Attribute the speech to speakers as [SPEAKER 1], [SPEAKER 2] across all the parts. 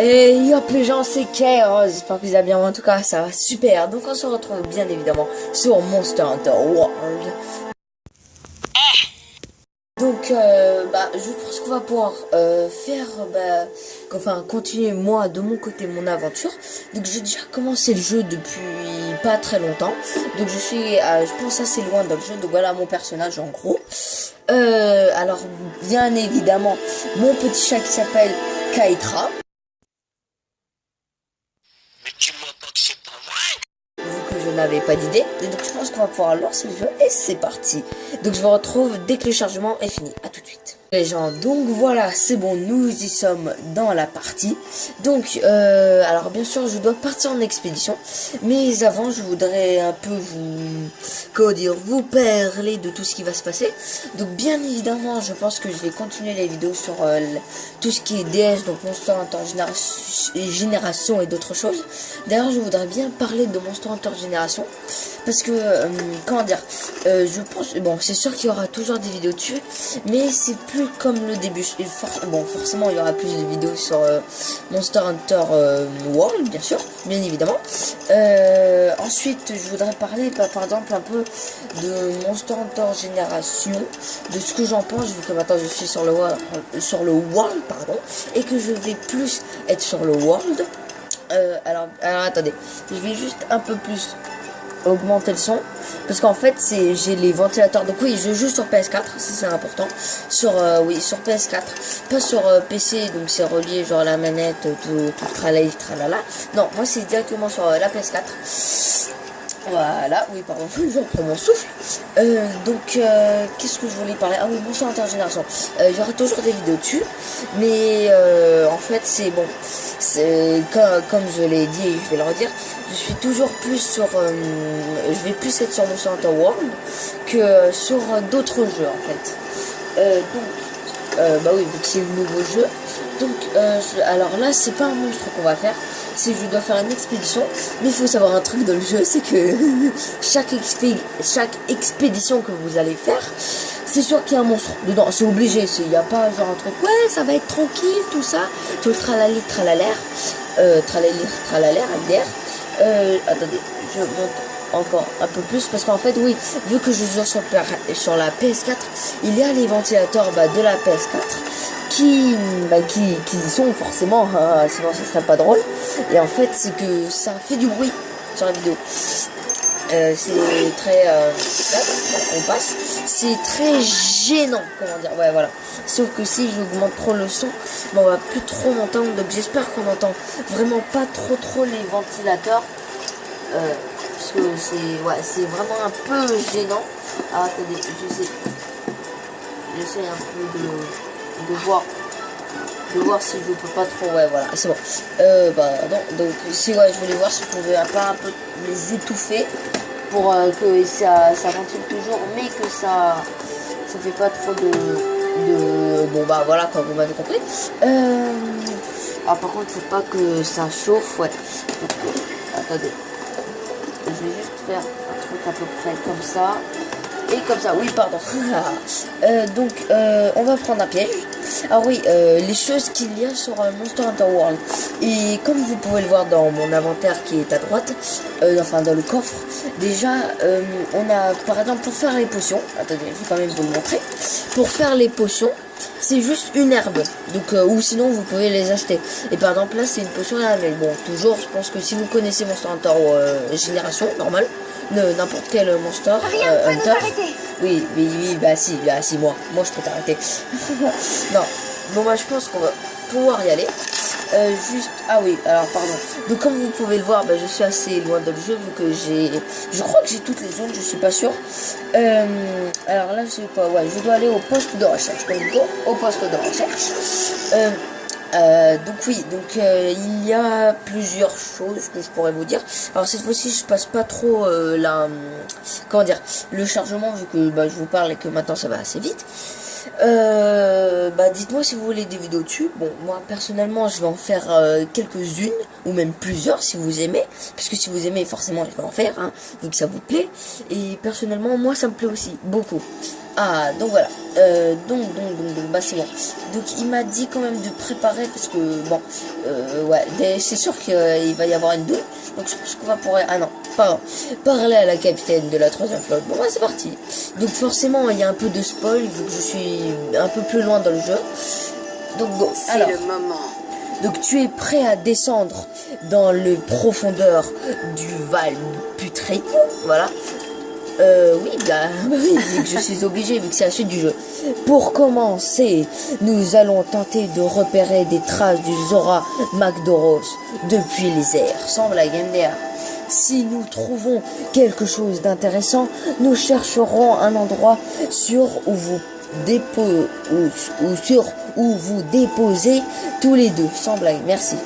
[SPEAKER 1] Et yop les gens, c'est Chaos, j'espère que vous allez bien, en tout cas ça va super. Donc on se retrouve bien évidemment sur Monster Hunter World. Donc je pense qu'on va pouvoir continuer moi de mon côté mon aventure. Donc j'ai déjà commencé le jeu depuis pas très longtemps. Donc je pense assez loin dans le jeu. Donc voilà mon personnage en gros. Alors bien évidemment mon petit chat qui s'appelle Kaitra. Vu que je n'avais pas d'idée. Et donc je pense qu'on va pouvoir lancer le jeu et c'est parti. Donc je vous retrouve dès que le chargement est fini. À tout de suite. Les gens, donc voilà, c'est bon, nous y sommes dans la partie. Donc, alors bien sûr, je dois partir en expédition. Mais avant, je voudrais un peu vous parler de tout ce qui va se passer. Donc bien évidemment, je pense que je vais continuer les vidéos sur tout ce qui est DS, donc Monster Hunter Génération et d'autres choses. D'ailleurs, je voudrais bien parler de Monster Hunter Génération. Parce que, comment dire, je pense, bon, c'est sûr qu'il y aura toujours des vidéos dessus, mais c'est plus comme le début. Forcément, il y aura plus de vidéos sur Monster Hunter World, bien évidemment. Ensuite, je voudrais parler, par exemple, un peu de Monster Hunter Génération, de ce que j'en pense, vu que maintenant je suis sur le World, pardon, et que je vais plus être sur le World. Alors attendez, je vais juste un peu plus augmenter le son parce qu'en fait j'ai les ventilateurs, donc oui je joue sur PS4, c'est important, sur sur PS4, pas sur PC, donc c'est relié genre la manette, tout tralala. Non, moi c'est directement sur la PS4. Voilà, oui pardon, je reprends mon souffle. Qu'est-ce que je voulais parler? Ah oui, Monster Hunter Génération. Il y aura toujours des vidéos dessus, mais en fait c'est bon, c'est comme je l'ai dit et je vais le redire, je suis toujours plus sur, je vais plus être sur Monster Hunter World que sur d'autres jeux en fait. Bah oui, vu que c'est le nouveau jeu. Donc, alors là, c'est pas un monstre qu'on va faire, c'est que je dois faire une expédition. Mais il faut savoir un truc dans le jeu, c'est que chaque expédition que vous allez faire, c'est sûr qu'il y a un monstre dedans, c'est obligé. Il n'y a pas genre un truc, ouais, ça va être tranquille, tout ça. Tout le tralali, tralalaire, MDR. Attendez, je monte encore un peu plus parce qu'en fait oui, vu que je joue sur la PS4, il y a les ventilateurs de la PS4 qui sont forcément, sinon ce serait pas drôle, et en fait c'est que ça fait du bruit sur la vidéo. C'est très on passe, c'est très gênant, comment dire, ouais voilà. Sauf que si j'augmente trop le son, on va plus trop m'entendre, donc j'espère qu'on entend vraiment pas trop les ventilateurs, parce que c'est vraiment un peu gênant. Ah, attendez, j'essaie un peu de voir si je peux pas trop, ouais voilà, c'est bon. Non, donc si je voulais voir si je pouvais un peu les étouffer pour que ça ventile toujours, mais que ça fait pas trop bon bah voilà quoi, vous m'avez compris. Par contre faut pas que ça chauffe, ouais. Donc, attendez, je vais juste faire un truc à peu près comme ça. Et comme ça, oui, pardon. On va prendre un piège. Alors oui, les choses qu'il y a sur Monster Hunter World. Et comme vous pouvez le voir dans mon inventaire qui est à droite, dans le coffre, déjà, on a, par exemple, pour faire les potions, attendez, je vais quand même vous le montrer. Pour faire les potions, c'est juste une herbe, donc ou sinon vous pouvez les acheter. Et par exemple là c'est une potion à la miel. Bon, toujours je pense que si vous connaissez Monster Hunter Génération normal, n'importe quel Monster Hunter, oui bah si moi je peux t'arrêter. Non, bon bah je pense qu'on va pouvoir y aller. Ah oui, alors pardon. Donc comme vous pouvez le voir, je suis assez loin dans le jeu vu que je crois que j'ai toutes les zones, je suis pas sûr. Alors là je sais pas, ouais, je dois aller au poste de recherche. Donc go au poste de recherche. Il y a plusieurs choses que je pourrais vous dire. Alors cette fois-ci je passe pas trop le chargement vu que je vous parle et que maintenant ça va assez vite. Bah dites-moi si vous voulez des vidéos dessus. Bon, moi personnellement je vais en faire quelques-unes, ou même plusieurs si vous aimez, parce que si vous aimez forcément je vais en faire, hein, vu que ça vous plaît. Et personnellement moi ça me plaît aussi beaucoup. Ah donc voilà, donc bah c'est bon. Donc il m'a dit quand même de préparer, parce que bon, ouais, c'est sûr qu'il va y avoir une douille. Donc je pense qu'on va pouvoir, ah non, pas parler à la capitaine de la 3e flotte. Bon bah c'est parti. Donc forcément il y a un peu de spoil vu que je suis un peu plus loin dans le jeu. Donc bon, alors
[SPEAKER 2] c'est le moment.
[SPEAKER 1] Donc tu es prêt à descendre dans les profondeurs du Val putride, voilà. Oui, oui, vu que je suis obligé, vu que c'est la suite du jeu. Pour commencer, nous allons tenter de repérer des traces du Zora Magdaros depuis les airs, semble la game d'air. Si nous trouvons quelque chose d'intéressant, nous chercherons un endroit sûr où vous vous déposez tous les deux, sans blague, merci.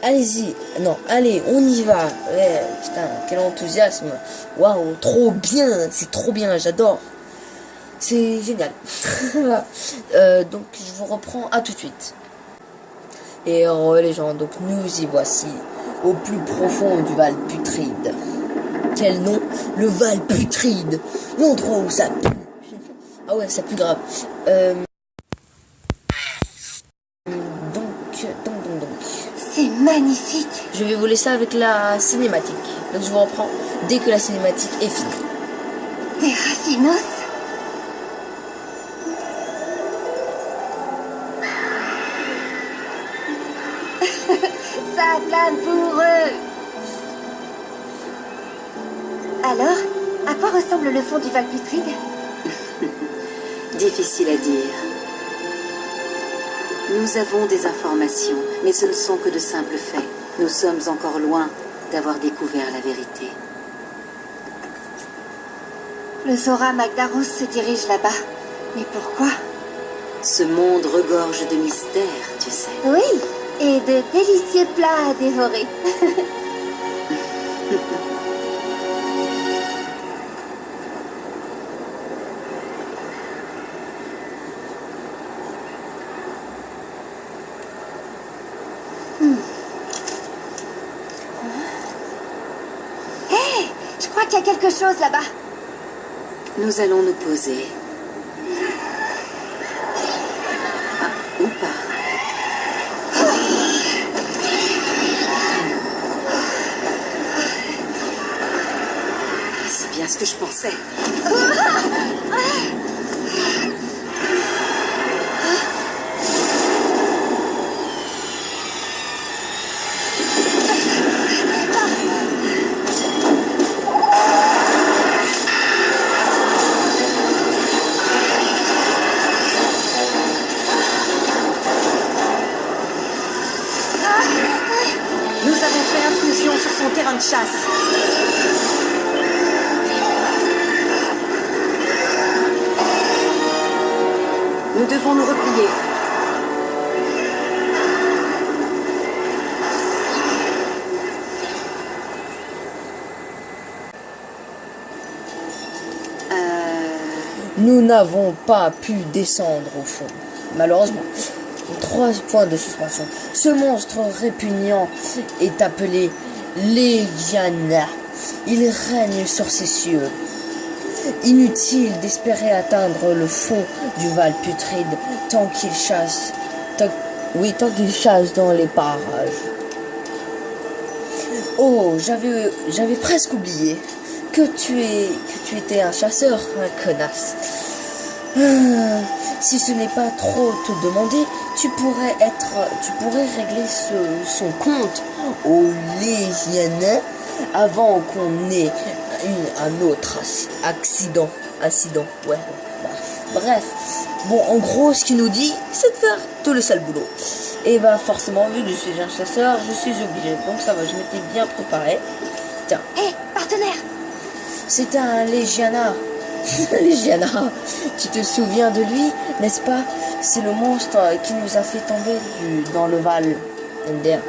[SPEAKER 1] Allez-y, non, allez, on y va. Ouais, putain, quel enthousiasme. Waouh, trop bien, c'est trop bien, j'adore. C'est génial. Donc, je vous reprends à tout de suite. Et les gens, donc nous y voici, au plus profond du Val putride. Quel nom? Le Val putride, l'endroit où ça pue. Ah ouais, ça pue grave. Donc.
[SPEAKER 2] C'est magnifique.
[SPEAKER 1] Je vais vous laisser avec la cinématique. Donc je vous reprends dès que la cinématique est finie.
[SPEAKER 2] Des raffinos. Ça plane pour eux. Alors, à quoi ressemble le fond du Val putride?
[SPEAKER 3] Difficile à dire. Nous avons des informations, mais ce ne sont que de simples faits. Nous sommes encore loin d'avoir découvert la vérité.
[SPEAKER 2] Le Zora Magdaros se dirige là-bas. Mais pourquoi?
[SPEAKER 3] Ce monde regorge de mystères, tu sais.
[SPEAKER 2] Oui, et de délicieux plats à dévorer. Hé, je crois qu'il y a quelque chose là-bas.
[SPEAKER 3] Nous allons nous poser. Ah, ou pas. C'est bien ce que je pensais. Nous avons fait intrusion sur son terrain de chasse. Nous devons nous replier.
[SPEAKER 1] Nous n'avons pas pu descendre au fond, malheureusement. 3 points de suspension. Ce monstre répugnant est appelé Legiana. Il règne sur ces cieux. Inutile d'espérer atteindre le fond du Val putride tant qu'il chasse. Tant qu'il chasse dans les parages. Oh, j'avais presque oublié que tu étais un chasseur, un connasse. Si ce n'est pas trop te demander, tu pourrais régler son compte au Légiana avant qu'on ait un autre accident. Ouais. Bref. Bon, en gros, ce qu'il nous dit, c'est de faire tout le sale boulot. Et bah forcément, vu que je suis un chasseur, je suis obligé. Donc ça va, je m'étais bien préparé. Tiens.
[SPEAKER 2] Hé, partenaire!
[SPEAKER 1] C'était un Légiana. Légiana, tu te souviens de lui, n'est-ce pas? C'est le monstre qui nous a fait tomber dans le Val Ender.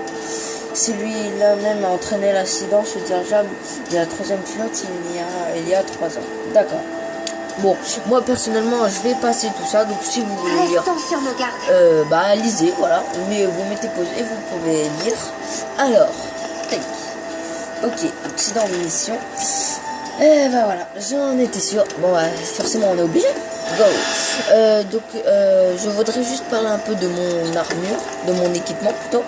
[SPEAKER 1] C'est lui là-même a entraîné l'accident sur dirigeable de la 3e flotte il y a 3 ans. D'accord. Bon, moi personnellement, je vais passer tout ça. Donc si vous voulez lire,
[SPEAKER 2] Restons sur nos gardes.
[SPEAKER 1] bah lisez, voilà. Mais vous mettez pause et vous pouvez lire. Alors, tac. Ok, accident de mission. Et bah voilà, j'en étais sûr. Bon, bah, forcément, on est obligé. Go. Je voudrais juste parler un peu de mon armure, de mon équipement plutôt.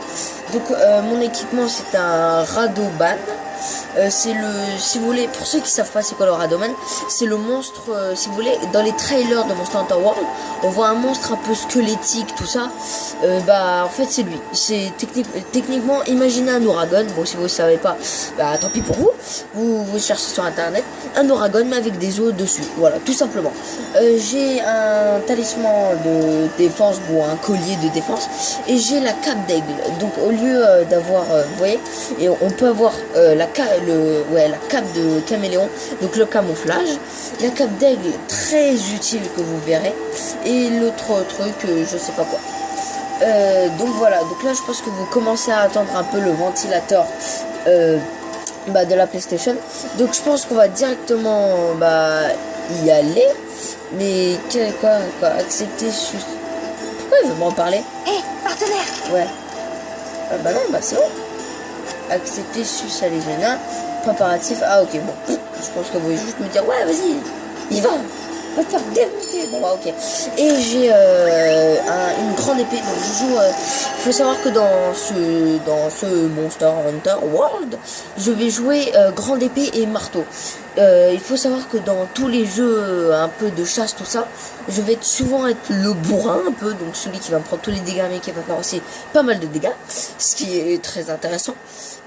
[SPEAKER 1] Donc, mon équipement, c'est un Radoban. C'est le, si vous voulez, pour ceux qui savent pas c'est quoi le Radoban, c'est le monstre, si vous voulez, dans les trailers de Monster Hunter World, on voit un monstre un peu squelettique, tout ça. Bah, en fait, c'est lui. C'est techniquement, imaginez un Uragon. Bon, si vous ne savez pas, bah, tant pis pour vous. Vous cherchez sur internet un Uragon, mais avec des os dessus. Voilà, tout simplement. J'ai un talisman de défense ou un collier de défense, et j'ai la cape d'aigle. Donc, au lieu d'avoir, vous voyez, et on peut avoir la cape de caméléon, donc le camouflage, la cape d'aigle très utile que vous verrez, et l'autre truc, je sais pas quoi. Donc voilà, donc là je pense que vous commencez à attendre un peu le ventilateur de la PlayStation. Donc je pense qu'on va directement y aller. Mais quoi accepter pourquoi il veut m'en parler?
[SPEAKER 2] Partenaire.
[SPEAKER 1] Ouais. Bah non, bah c'est bon. Accepter sus Allégiana. Préparatif. Ah ok, bon. Je pense que vous voulez juste me dire ouais vas-y, il va te faire démonter. Bon bah ok. Et j'ai une grande épée. Donc je joue. Faut savoir que dans ce Monster Hunter World, je vais jouer grande épée et marteau. Il faut savoir que dans tous les jeux un peu de chasse, tout ça, je vais souvent être le bourrin un peu, donc celui qui va me prendre tous les dégâts, mais qui va faire aussi pas mal de dégâts, ce qui est très intéressant,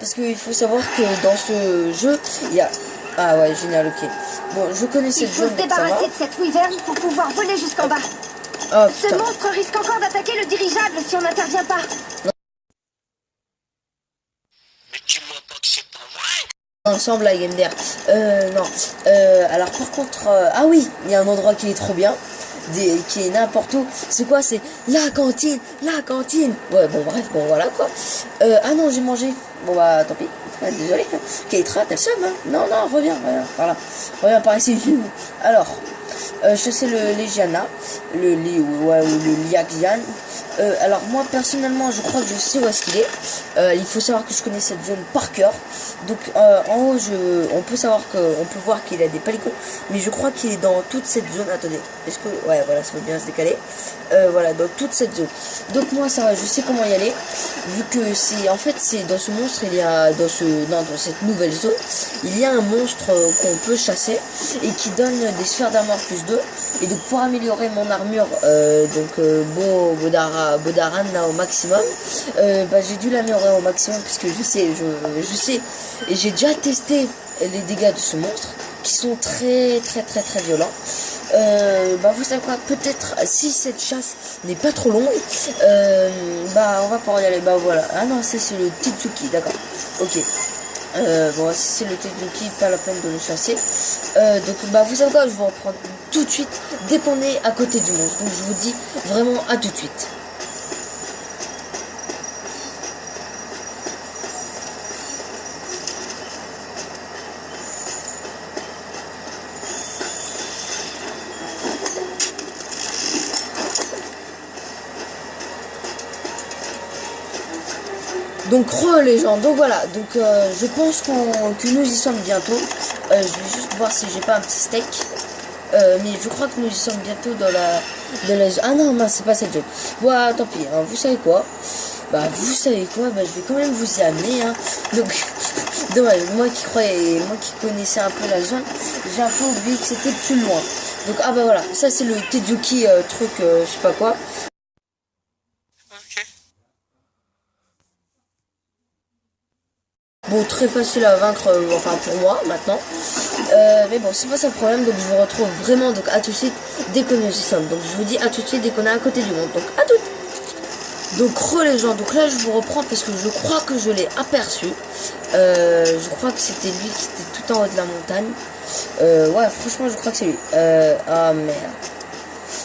[SPEAKER 1] parce qu'il faut savoir que dans ce jeu, il y a... Ah ouais, génial, ok. Bon, je connais cette
[SPEAKER 2] jeu. Il faut se débarrasser de cette wyvern pour pouvoir voler jusqu'en bas.
[SPEAKER 1] Oh,
[SPEAKER 2] ce monstre risque encore d'attaquer le dirigeable si on n'intervient pas.
[SPEAKER 1] Ensemble à Gender. Non. Alors par contre, ah oui, il y a un endroit qui est trop bien, qui est n'importe où. C'est quoi? C'est la cantine, la cantine. Ouais, bon bref, bon voilà quoi. Ah non, j'ai mangé. Bon bah tant pis. Ouais, désolé. Keitra, t'as le seum, hein? Non, reviens par là. Reviens par ici. Alors, je sais le Legiana, le Liaxian. Alors moi personnellement je crois que je sais où est-ce qu'il est. Il faut savoir que je connais cette zone par cœur. Donc en haut on peut voir qu'il a des palicons, mais je crois qu'il est dans toute cette zone. Attendez, est-ce que ouais voilà, ça va bien se décaler. Voilà, dans toute cette zone. Donc moi ça va, je sais comment y aller, vu que c'est en fait c'est dans ce monstre, il y a dans cette nouvelle zone, il y a un monstre qu'on peut chasser et qui donne des sphères d'armure +2. Et donc pour améliorer mon armure, Bodaran là au maximum, j'ai dû l'améliorer au maximum, puisque je sais, et j'ai déjà testé les dégâts de ce monstre qui sont très violents. Vous savez quoi, peut-être si cette chasse n'est pas trop longue, on va pouvoir y aller. Bah voilà, ah non, c'est le Titsuki, d'accord, ok. Bon, si c'est le Titsuki, pas la peine de le chasser. Vous savez quoi, je vais reprendre tout de suite dès qu'on est à côté du monstre. Donc je vous dis vraiment à tout de suite. Donc les gens, donc voilà, donc je pense que nous y sommes bientôt. Je vais juste voir si j'ai pas un petit steak. Mais je crois que nous y sommes bientôt dans la ah non, c'est pas cette zone. Voilà, tant pis, hein, vous savez quoi, je vais quand même vous y amener, hein. Donc dommage, moi qui connaissais un peu la zone, j'ai un peu oublié que c'était plus loin. Donc voilà, ça c'est le Tezuki truc, je sais pas quoi. Bon, très facile à vaincre, pour moi maintenant. Mais bon, c'est pas ça le problème. Donc je vous retrouve vraiment à tout de suite dès que nous y sommes. Donc je vous dis à tout de suite dès qu'on est à côté du monde. Donc à tout. Donc les gens. Donc là je vous reprends parce que je crois que je l'ai aperçu. Je crois que c'était lui qui était tout en haut de la montagne. Ouais, franchement je crois que c'est lui. Ah merde.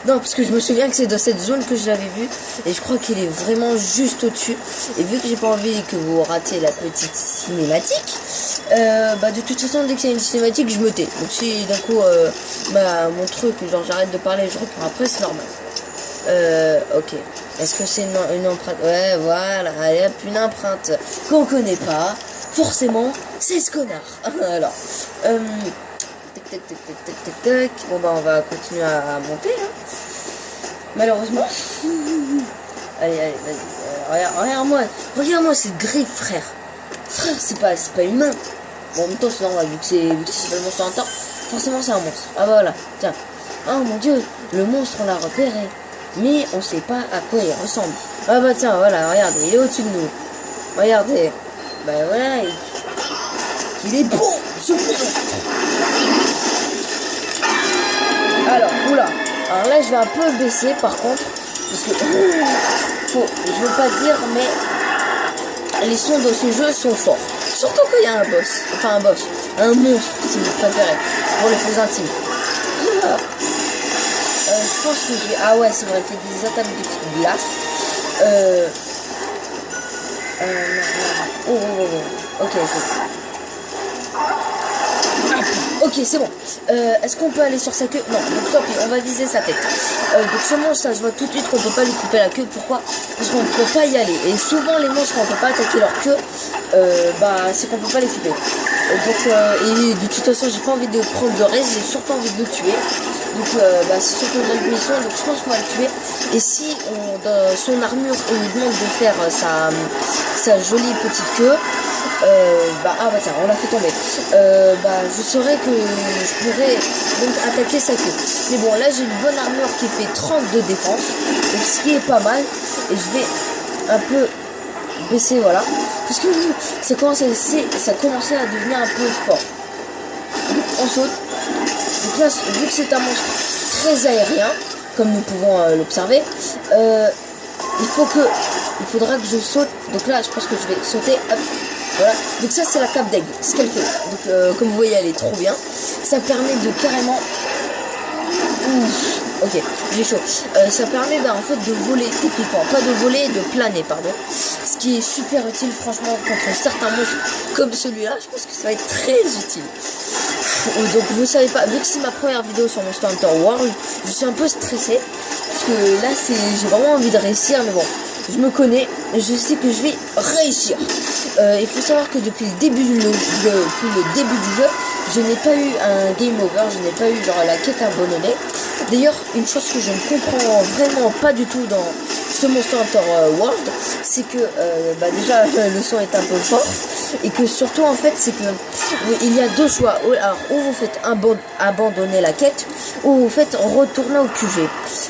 [SPEAKER 1] Non, parce que je me souviens que c'est dans cette zone que je l'avais vu, et je crois qu'il est vraiment juste au-dessus. Et vu que j'ai pas envie que vous ratiez la petite cinématique, Bah de toute façon dès qu'il y a une cinématique je me tais. Donc si d'un coup bah mon truc genre j'arrête de parler je reprends après c'est normal. Ok. Est-ce que c'est une empreinte? Ouais voilà, allez hop, une empreinte qu'on connaît pas. Forcément c'est ce connard. Alors tac tac tac tac tac tac tac. Bon bah on va continuer à monter hein. Malheureusement. Allez allez vas-y. Regarde-moi cette griffe frère. Frère c'est pas humain. Bon, en même temps, c'est normal, vu que c'est le monstre en temps, forcément c'est un monstre. Ah bah voilà, tiens. Oh mon dieu, le monstre on l'a repéré. Mais on sait pas à quoi il ressemble. Ah bah tiens, voilà, regardez, il est au-dessus de nous. Regardez. Bah voilà, il est bon, ce monstre. Alors, oula. Alors là, je vais un peu baisser par contre. Parce que, je veux pas dire, mais les sons de ce jeu sont forts. Surtout quand il y a un boss, un monstre si vous préférez, pour les plus intimes. Je pense que j'ai... Ah ouais, c'est vrai, il fait des attaques de type glace. Ok. Ok, c'est bon. Est-ce qu'on peut aller sur sa queue? Non, donc tant pis, on va viser sa tête. Donc ce monstre, ça se voit tout de suite qu'on peut pas lui couper la queue. Pourquoi? Parce qu'on ne peut pas y aller. Et souvent, les monstres, quand on peut pas attaquer leur queue, c'est qu'on peut pas les couper. Et de toute façon, j'ai pas envie de prendre de reste, j'ai surtout envie de le tuer. Donc c'est surtout notre mission, donc je pense qu'on va le tuer. Et si dans son armure, on lui demande de faire sa jolie petite queue, tiens, on l'a fait tomber. Je saurais que je pourrais donc attaquer sa queue. Mais bon, là j'ai une bonne armure qui fait 30 de défense, donc ce qui est pas mal. Et je vais un peu baisser, voilà, parce que ça commençait à devenir un peu fort. Donc on saute. Donc là, vu que c'est un monstre très aérien, comme nous pouvons l'observer, il faudra que je saute. Donc là, je pense que je vais sauter. Hop, voilà. Donc ça, c'est la cape d'aigle, ce qu'elle fait. Donc comme vous voyez, elle est trop bien. Ça permet de carrément... Ok, j'ai chaud. Ça permet en fait de voler techniquement, pas de voler, de planer, pardon. Ce qui est super utile franchement contre certains monstres comme celui-là. Je pense que ça va être très utile. Donc vous savez pas, vu que c'est ma première vidéo sur Monster Hunter World, je suis un peu stressée. Parce que là j'ai vraiment envie de réussir, mais bon, je me connais, je sais que je vais réussir. Il faut savoir que depuis le début du jeu, je n'ai pas eu un game over, je n'ai pas eu genre la quête abandonnée. D'ailleurs, une chose que je ne comprends vraiment pas du tout dans ce Monster Hunter World, c'est que déjà le son est un peu fort et que surtout en fait c'est que il y a deux choix. Alors ou vous faites abandonner la quête ou vous faites retourner au QG.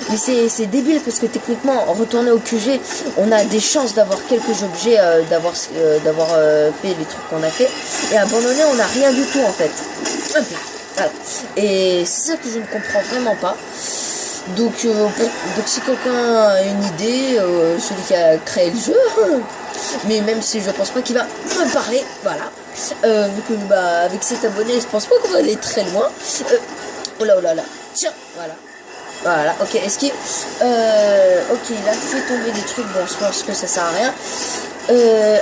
[SPEAKER 1] Mais c'est débile parce que techniquement retourner au QG, on a des chances d'avoir quelques objets, d'avoir fait les trucs qu'on a fait, et abandonner on n'a rien du tout en fait. Voilà. Et c'est ça que je ne comprends vraiment pas. Donc si quelqu'un a une idée, celui qui a créé le jeu, mais même si je pense pas qu'il va me parler, voilà. Vu que avec cet abonné, je pense pas qu'on va aller très loin. Oh là, tiens, voilà, ok, esquive. Ok, il a fait tomber des trucs, bon, je pense que ça sert à rien.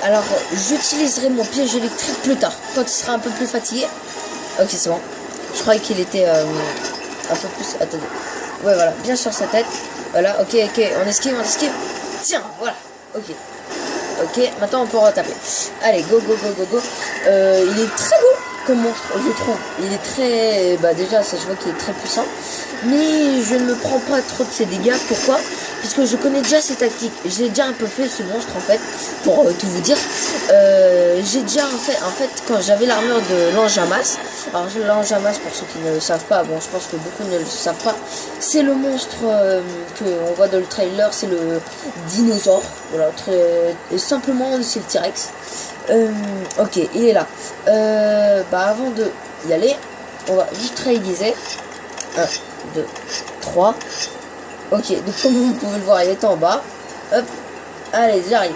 [SPEAKER 1] Alors, j'utiliserai mon piège électrique plus tard, quand il sera un peu plus fatigué. Ok, c'est bon. Je croyais qu'il était un peu plus... Attendez. Ouais, voilà, bien sur sa tête. Voilà, ok, on esquive. Tiens, voilà, ok, maintenant on peut retaper. Allez, go. Il est très beau comme monstre, je trouve. Il est très... déjà, ça je vois qu'il est très puissant. Mais je ne me prends pas trop de ses dégâts. Pourquoi? Puisque je connais déjà ses tactiques. J'ai déjà un peu fait ce monstre en fait. Pour tout vous dire. J'ai déjà en fait quand j'avais l'armure de l'Anjamas. Alors l'Anjamas, pour ceux qui ne le savent pas, bon je pense que beaucoup ne le savent pas. C'est le monstre que on voit dans le trailer. C'est le dinosaure. Voilà, très simplement c'est le T-Rex. Ok, il est là. Avant de y aller, on va juste réaliser. 1, 2, 3. Ok, donc comme vous pouvez le voir, il est en bas. Hop, allez, j'arrive.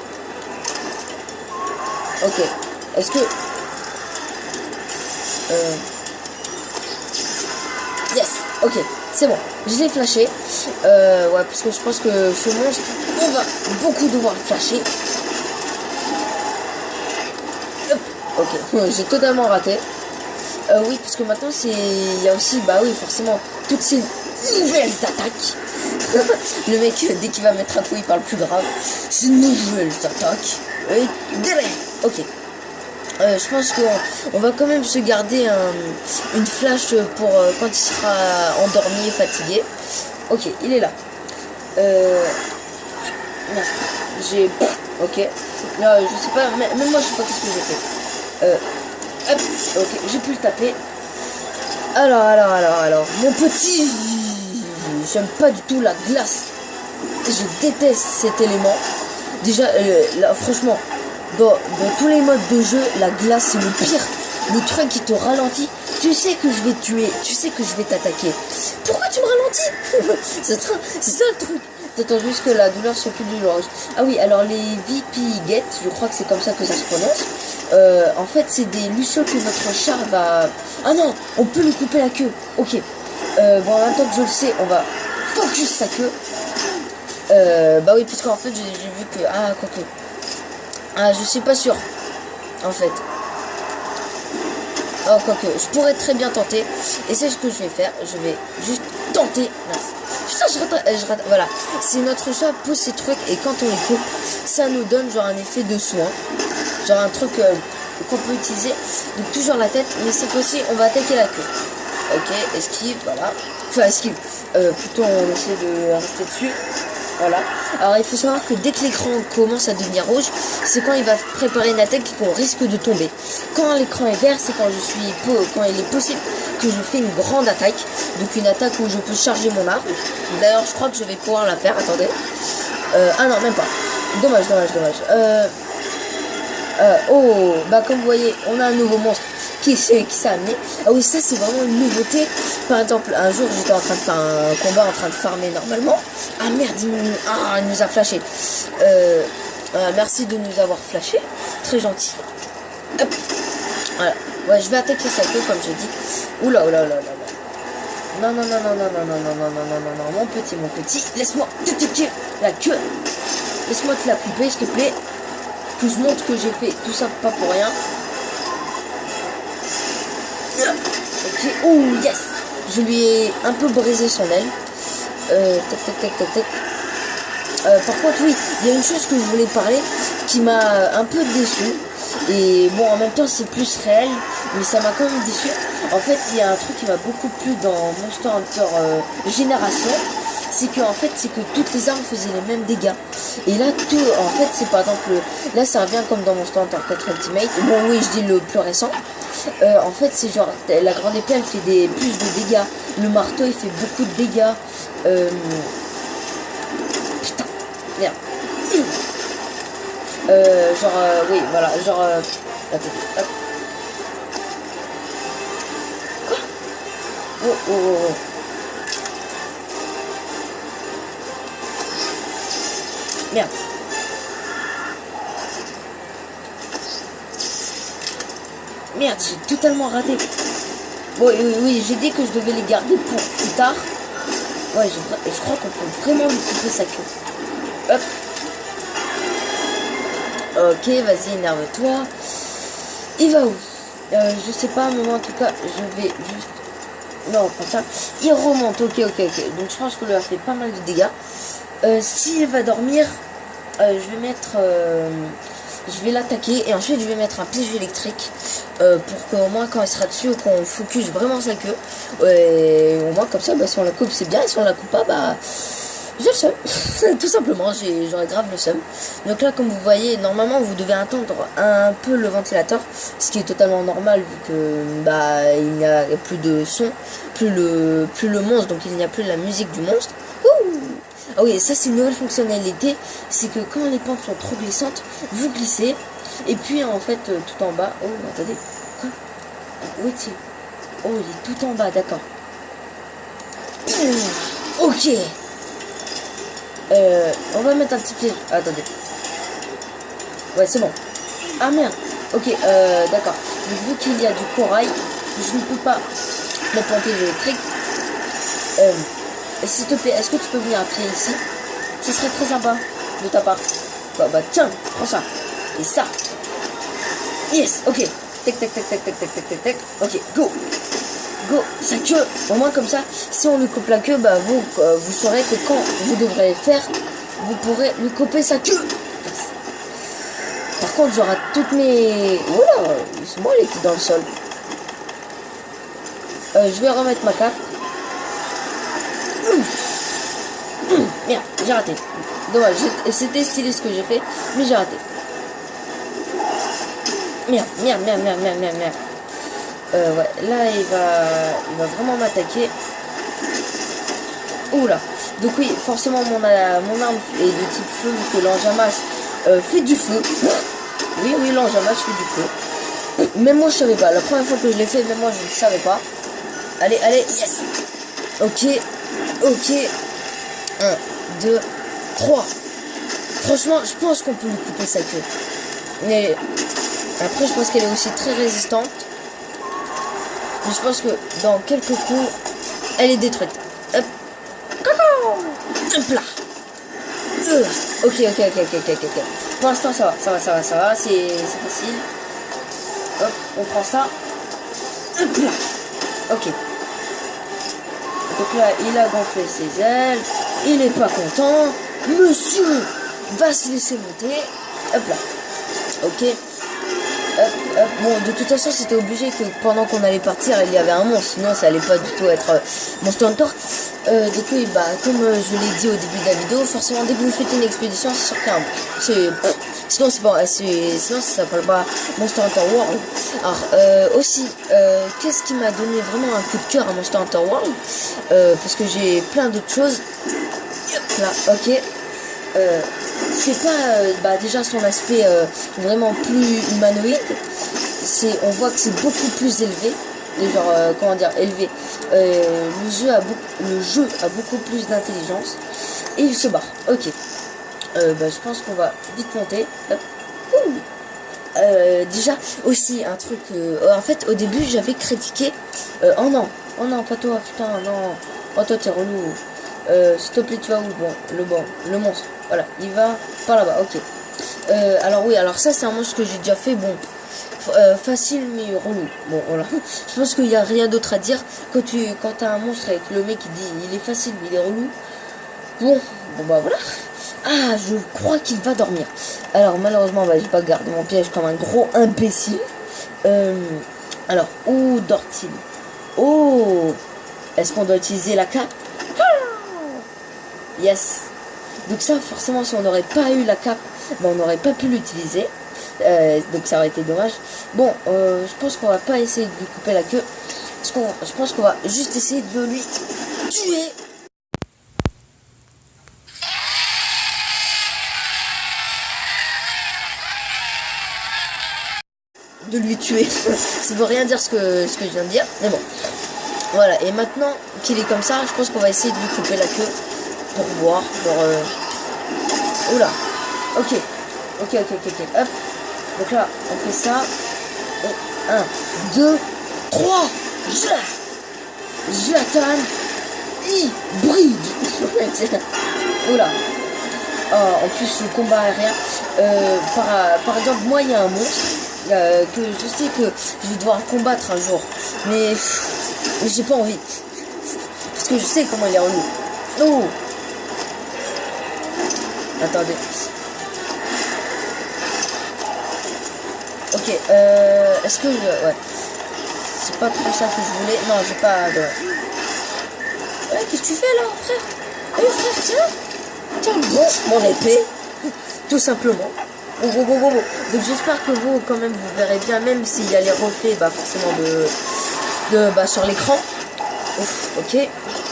[SPEAKER 1] Ok, est-ce que... Yes, ok, c'est bon, je l'ai flashé. Ouais, parce que je pense que ce monstre, on va beaucoup devoir le flasher. Hop, Ok, j'ai totalement raté. Oui, parce que maintenant, il y a aussi, bah oui, forcément, toutes ces nouvelles attaques. Le mec, dès qu'il va mettre un coup, il parle plus grave. Ces nouvelles attaques. Ok. Je pense qu'on va quand même se garder une flash pour quand il sera endormi et fatigué. Ok, il est là. Non, j'ai... Ok. Non, je sais pas, même moi je sais pas qu'est-ce que j'ai fait. Hop, ok, j'ai pu le taper. Alors, mon petit... J'aime pas du tout la glace. Je déteste cet élément. Déjà, là, franchement, dans tous les modes de jeu, la glace c'est le pire. Le truc qui te ralentit. Tu sais que je vais te tuer, tu sais que je vais t'attaquer. Pourquoi tu me ralentis? C'est ça le truc. T'attends juste que la douleur soit plus douloureuse. Ah oui, alors les VP Get, je crois que c'est comme ça que ça se prononce. En fait, c'est des lucioles que notre chat va... Ah non, on peut lui couper la queue. Ok. Bon, en même temps que je le sais, on va focus sa queue. Bah oui, parce qu'en fait, j'ai vu que... Ah, quoi que... Ah, je suis pas sûr. En fait. Oh, quoique, je pourrais très bien tenter. Et c'est ce que je vais faire. Je vais juste tenter. Non. Putain, je rate. Voilà. Si notre chat pousse ces trucs et quand on les coupe, ça nous donne genre un effet de soin. Genre un truc qu'on peut utiliser. Donc toujours la tête. Mais cette fois-ci, on va attaquer la queue. Ok, esquive, voilà. Enfin, esquive. Plutôt, on essaie de rester dessus. Voilà. Alors il faut savoir que dès que l'écran commence à devenir rouge, c'est quand il va préparer une attaque et qu'on risque de tomber. Quand l'écran est vert, c'est quand il est possible que je fais une grande attaque. Donc une attaque où je peux charger mon arme. D'ailleurs je crois que je vais pouvoir la faire, attendez. Ah non, même pas. Dommage. Oh, bah comme vous voyez, on a un nouveau monstre qui s'est amené. Ah oui, ça c'est vraiment une nouveauté. Par exemple, un jour j'étais en train de faire un combat en train de farmer normalement. Ah merde, il nous a flashé. Merci de nous avoir flashé. Très gentil. Hop. Voilà. Ouais, je vais attaquer sa queue comme je dis. Oula. Non, mon petit. Laisse-moi te piquer la queue. Laisse-moi te la couper, s'il te plaît. Que je montre que j'ai fait tout ça pas pour rien. Ok, oh yes. Je lui ai un peu brisé son aile. Tac. Par contre, oui, il y a une chose que je voulais parler qui m'a un peu déçu. Et bon, en même temps, c'est plus réel, mais ça m'a quand même déçu. En fait, il y a un truc qui m'a beaucoup plu dans Monster Hunter Génération. C'est que toutes les armes faisaient les mêmes dégâts. Et là, c'est par exemple, là, ça revient comme dans Monster Hunter 4 Ultimate. Bon, oui, je dis le plus récent. En fait, c'est genre, la grande épée, elle fait plus de dégâts. Le marteau, il fait beaucoup de dégâts. Putain, merde. Oui, voilà, attendez, hop. Quoi? Oh. Merde. Merde, j'ai totalement raté. Bon, oui, j'ai dit que je devais les garder pour plus tard. Ouais, je crois qu'on peut vraiment lui couper sa queue. Hop. Ok, vas-y, énerve-toi. Il va où? Je sais pas, mais moi en tout cas, je vais juste... Non, comme ça. Il remonte, ok. Donc je pense que lui a fait pas mal de dégâts. S'il va dormir, je vais l'attaquer et ensuite je vais mettre un piège électrique pour qu'au moins quand il sera dessus, qu'on focus vraiment sa queue. Au moins comme ça, bah, si on la coupe c'est bien, et si on la coupe pas, bah j'ai le seum. Tout simplement, j'aurais grave le seum. Donc là, comme vous voyez, normalement vous devez attendre un peu le ventilateur, ce qui est totalement normal vu que bah il n'y a plus de son, plus le monstre, donc il n'y a plus la musique du monstre. Ah oui, ça c'est une nouvelle fonctionnalité, c'est que quand les pentes sont trop glissantes, vous glissez, et puis en fait tout en bas, oh attendez, quoi? Où est-il? Oh, il est tout en bas, d'accord. Ok. On va mettre un petit piège, attendez. Ouais, c'est bon. Ah merde, ok, d'accord. Donc vu qu'il y a du corail, je ne peux pas mettre un piège électrique. S'il te plaît, est-ce que tu peux venir à pied ici? Ce serait très sympa de ta part. Bah tiens, prends ça. Et ça. Yes, ok. Tac, tac, tac, tac, tac, tac, tac, tac, tac. Ok, go. Go, sa queue. Au moins comme ça, si on lui coupe la queue, bah vous saurez que quand vous devrez faire, vous pourrez lui couper sa queue. Par contre, j'aurai toutes mes... Oula, c'est moi, il était dans le sol. Je vais remettre ma cape. Merde, j'ai raté. Dommage, c'était stylé ce que j'ai fait, mais j'ai raté. Merde. Ouais, là il va vraiment m'attaquer. Oula. Donc oui, forcément mon arme est de type feu, vu que l'enjamas fait du feu. Oui, l'enjamas fait du feu. Même moi je savais pas. La première fois que je l'ai fait, même moi je ne savais pas. Allez, yes. Ok. 1, 2, 3. Franchement, je pense qu'on peut lui couper sa queue. Mais après, je pense qu'elle est aussi très résistante. Mais je pense que dans quelques coups, elle est détruite. Hop. Hop là. Ok. Pour l'instant, ça va. C'est facile. Hop, on prend ça. Hop là. Ok. Donc là, il a gonflé ses ailes. Il est pas content. Monsieur va se laisser monter. Hop là. Ok. Hop. Bon, de toute façon, c'était obligé que pendant qu'on allait partir, il y avait un monstre. Sinon, ça allait pas du tout être Monster Hunter. Du coup, bah, comme je l'ai dit au début de la vidéo, forcément, dès que vous faites une expédition, c'est sûr qu'il y a un monstre. Sinon, sinon, ça s'appelle pas Monster Hunter World. Alors, aussi, qu'est-ce qui m'a donné vraiment un coup de cœur à Monster Hunter World, parce que j'ai plein d'autres choses. Hop là, ok. C'est pas déjà son aspect vraiment plus humanoïde. On voit que c'est beaucoup plus élevé. Genre comment dire, élevé. Le jeu a beaucoup plus d'intelligence et il se barre. Ok. Je pense qu'on va vite monter. Déjà aussi un truc. En fait, au début, j'avais critiqué. Oh non, pas toi, putain, non. Oh toi, t'es relou. S'il te plaît, tu vas où? Le monstre. Voilà, il va par là-bas, ok. Alors oui, alors ça c'est un monstre que j'ai déjà fait, bon, facile mais relou. Bon, voilà, je pense qu'il n'y a rien d'autre à dire. Quand t'as un monstre avec le mec qui dit il est facile mais il est relou, bon bah voilà. Ah, je crois qu'il va dormir. Alors malheureusement, j'ai pas gardé mon piège comme un gros imbécile. Alors, où dort-il? Oh, est-ce qu'on doit utiliser la cape? Yes. Donc ça, forcément, si on n'aurait pas eu la cape, on n'aurait pas pu l'utiliser. Donc ça aurait été dommage. Bon, je pense qu'on va pas essayer de lui couper la queue. Je pense qu'on va juste essayer de lui tuer. De lui tuer. Ça veut rien dire ce que je viens de dire. Mais bon. Voilà. Et maintenant qu'il est comme ça, je pense qu'on va essayer de lui couper la queue. Pour voir. Oula. Ok. Hop. Donc là, on fait ça. 1, 2, 3. Zlatan. Hybride. Oula. En plus, le combat aérien. Par exemple, moi, il y a un monstre que je sais que je vais devoir combattre un jour. Mais j'ai pas envie. Parce que je sais comment il est relou. Oh. Attendez. Ok, est-ce que ouais. C'est pas trop ça que je voulais. Non, j'ai pas de... Ouais, qu'est-ce que tu fais là, frère? Frère, tiens, mon épée. Tout simplement. Bon. Donc j'espère que vous, quand même, vous verrez bien, même s'il y a les reflets, forcément sur l'écran. Ok.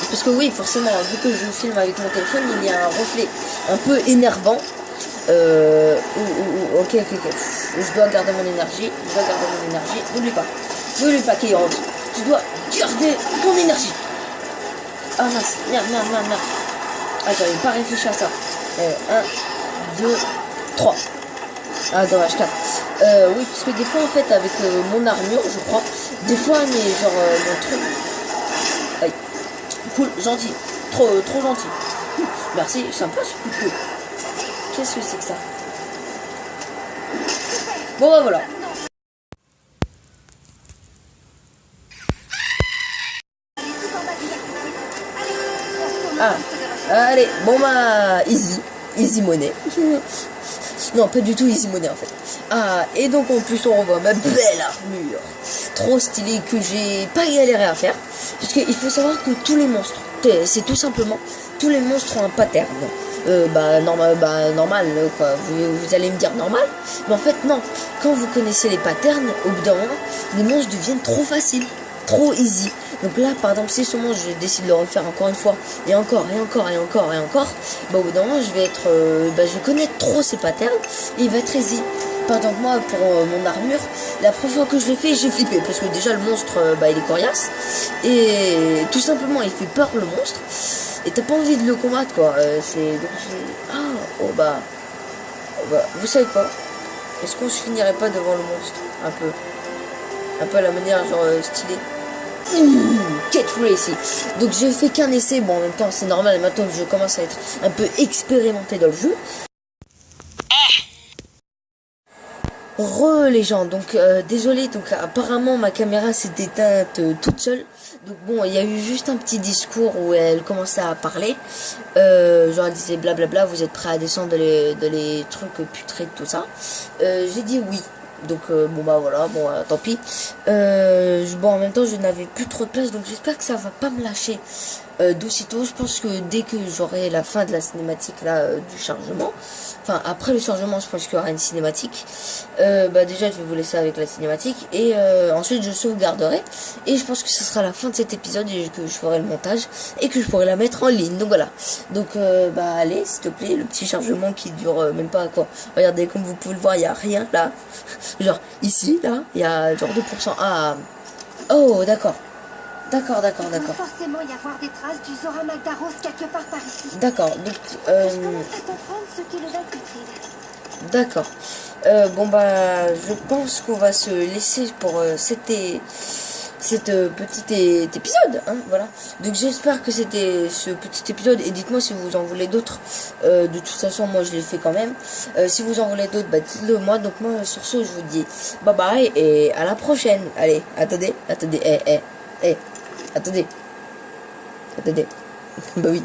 [SPEAKER 1] Parce que oui, forcément, vu que je filme avec mon téléphone, il y a un reflet un peu énervant. Ok. Je dois garder mon énergie. N'oublie pas, Kairos. Tu dois garder ton énergie. Ah mince, merde. Ah, j'avais pas réfléchi à ça. 1, 2, 3. Ah, dommage, 4. Oui, parce que des fois, en fait, avec mon armure, je crois, des fois, mais genre, mon truc... Aïe. Cool, gentil. Trop gentil. Merci, sympa ce coup de queue. Qu'est-ce que c'est que ça? Bon, voilà. Ah, allez, bon bah, easy money. Non, pas du tout easy money en fait. Ah, et donc en plus on revoit ma belle armure, trop stylée, que j'ai pas galéré à faire. Parce qu'il faut savoir que tous les monstres, c'est tout simplement, tous les monstres ont un pattern. Normal, quoi. Vous allez me dire normal, mais en fait non. Quand vous connaissez les patterns, au bout d'un moment, les monstres deviennent trop faciles, trop easy. Donc là, par exemple, si ce monstre, je décide de le refaire encore une fois, et encore, bah au bout d'un moment, je vais être, je vais connaître trop ces patterns, et il va être easy. Par exemple, moi, pour mon armure, la première fois que je l'ai fait, j'ai flippé, parce que déjà, le monstre, il est coriace, et tout simplement, il fait peur, le monstre, et t'as pas envie de le combattre, quoi. Vous savez quoi? Est-ce qu'on se finirait pas devant le monstre? Un peu à la manière, genre, stylée. Quête réussie. Donc j'ai fait qu'un essai, bon en même temps c'est normal, maintenant je commence à être un peu expérimenté dans le jeu. Les gens, donc désolé, donc apparemment ma caméra s'est éteinte toute seule. Donc bon, il y a eu juste un petit discours où elle commençait à parler. Genre elle disait blablabla, vous êtes prêts à descendre dans les trucs putrés, tout ça. J'ai dit oui. Donc tant pis. En même temps je n'avais plus trop de place, donc j'espère que ça va pas me lâcher d'aussitôt. Je pense que dès que j'aurai la fin de la cinématique là du chargement, enfin après le chargement, je pense qu'il y aura une cinématique. Déjà je vais vous laisser avec la cinématique et ensuite je sauvegarderai et je pense que ce sera la fin de cet épisode et que je ferai le montage et que je pourrai la mettre en ligne. Donc voilà. Donc allez, s'il te plaît, le petit chargement qui dure même pas quoi. Regardez, comme vous pouvez le voir, il y a rien là. Genre ici là, il y a genre 2%. Ah. Oh, d'accord.
[SPEAKER 2] Il doit forcément y avoir des traces du Zora Magdaros quelque part par ici.
[SPEAKER 1] D'accord, donc
[SPEAKER 2] Je commence à comprendre ce qu'est le Valkyrie.
[SPEAKER 1] d'accord. Je pense qu'on va se laisser pour cet petit épisode, hein, voilà. Donc j'espère que c'était ce petit épisode et dites-moi si vous en voulez d'autres. De toute façon, moi je les fais quand même. Si vous en voulez d'autres, dites-le moi. Donc moi sur ce, je vous dis bye bye et à la prochaine. Allez, attendez, attendez. Bah oui.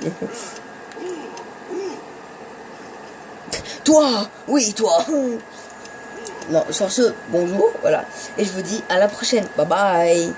[SPEAKER 1] Toi, oui, toi. Non, sur ce, bonjour, voilà. Et je vous dis à la prochaine. Bye bye.